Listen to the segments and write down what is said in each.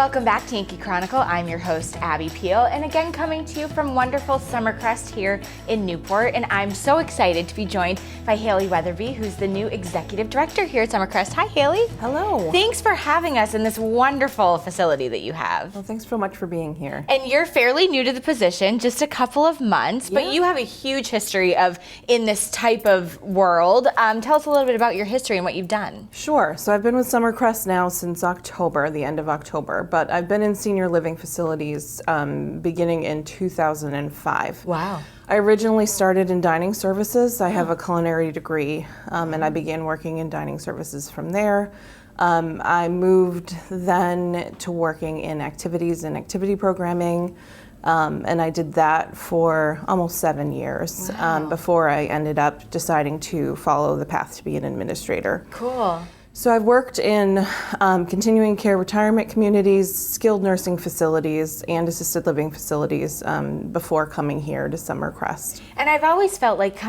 Welcome back to Yankee Chronicle. I'm your host, Abby Peel, and again coming to you from wonderful Summercrest here in Newport. And I'm so excited to be joined by Hailey Wetherbee, who's the new executive director here at Summercrest. Hi, Hailey. Hello. Thanks for having us in this wonderful facility that you have. Well, thanks so much for being here. And you're fairly new to the position, just a couple of months, but you have a huge history in this type of world. Tell us a little bit about your history and what you've done. Sure. So I've been with Summercrest now since October, the end of October, but I've been in senior living facilities beginning in 2005. Wow. I originally started in dining services. I have a culinary degree, and I began working in dining services from there. I moved then to working in activities and activity programming, and I did that for almost 7 years before I ended up deciding to follow the path to be an administrator. Cool. So I've worked in continuing care retirement communities, skilled nursing facilities, and assisted living facilities before coming here to Summercrest. And I've always felt like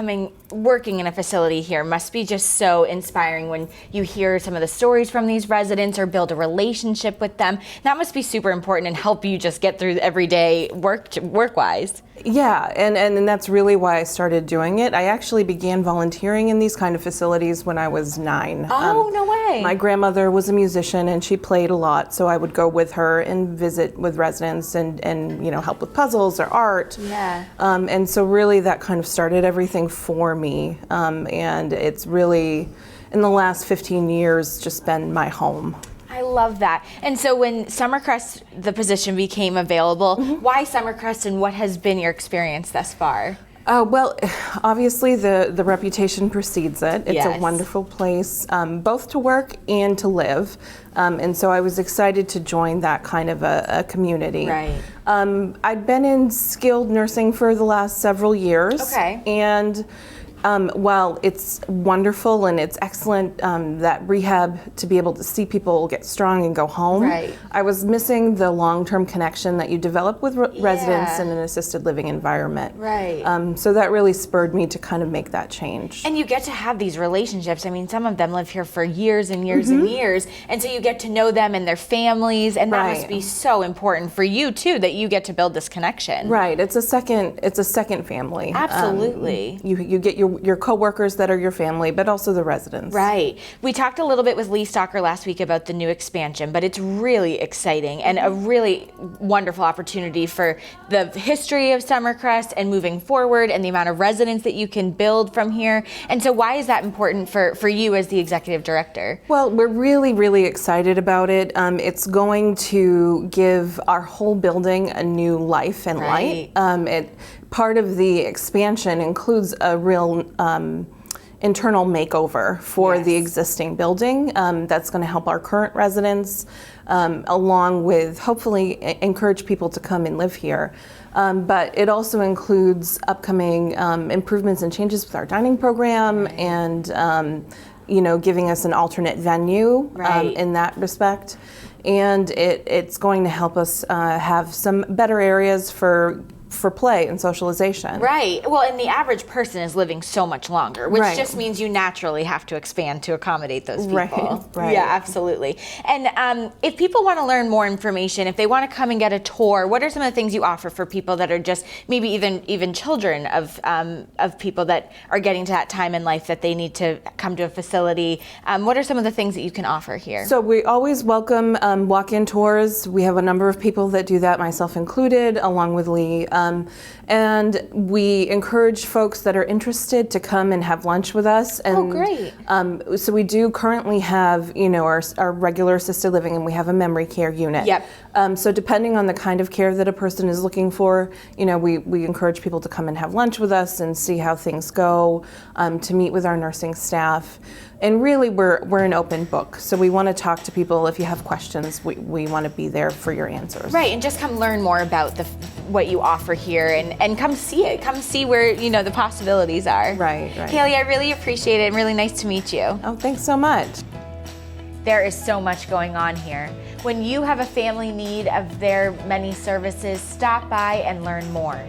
working in a facility here must be just so inspiring when you hear some of the stories from these residents or build a relationship with them. That must be super important and help you just get through everyday work-wise. Yeah, and that's really why I started doing it. I actually began volunteering in these kind of facilities when I was 9. Oh, no way. My grandmother was a musician and she played a lot, so I would go with her and visit with residents and help with puzzles or art. Yeah. And so really that kind of started everything for me. And it's really, in the last 15 years, just been my home. I love that. And so when Summercrest, the position became available, why Summercrest and what has been your experience thus far? Well, obviously the reputation precedes it. It's a wonderful place, both to work and to live. And so I was excited to join that kind of a community. Right. I'd been in skilled nursing for the last several years. Okay. And while it's wonderful and it's excellent that rehab to be able to see people get strong and go home, I was missing the long-term connection that you develop with residents in an assisted living environment. Right. So that really spurred me to kind of make that change. And you get to have these relationships. I mean, some of them live here for years and years and years, and so you get to know them and their families, and that must be so important for you too, that you get to build this connection. Right. It's a second family. Absolutely. You get your coworkers that are your family, but also the residents. Right. We talked a little bit with Lee Stalker last week about the new expansion, but it's really exciting and a really wonderful opportunity for the history of Summercrest and moving forward and the amount of residents that you can build from here. And so why is that important for you as the executive director? Well, we're really, really excited about it. It's going to give our whole building a new life and light. Part of the expansion includes a real internal makeover for the existing building that's going to help our current residents, along with hopefully encourage people to come and live here. But it also includes upcoming improvements and changes with our dining program and giving us an alternate venue in that respect. And it's going to help us have some better areas for play and socialization. Right. Well, and the average person is living so much longer, which just means you naturally have to expand to accommodate those people. Right. Yeah, absolutely. And if people want to learn more information, if they want to come and get a tour, what are some of the things you offer for people that are just maybe even children of people that are getting to that time in life that they need to come to a facility? What are some of the things that you can offer here? So we always welcome walk-in tours. We have a number of people that do that, myself included, along with Lee. And we encourage folks that are interested to come and have lunch with us. And, great. So we do currently have, our regular assisted living, and we have a memory care unit. Yep. So depending on the kind of care that a person is looking for, we encourage people to come and have lunch with us and see how things go, to meet with our nursing staff. And really, we're an open book, so we want to talk to people. If you have questions, we want to be there for your answers. Right, and just come learn more about what you offer here, and come see it. Come see where the possibilities are. Right. Hailey, I really appreciate it, and really nice to meet you. Oh, thanks so much. There is so much going on here. When you have a family need of their many services, stop by and learn more.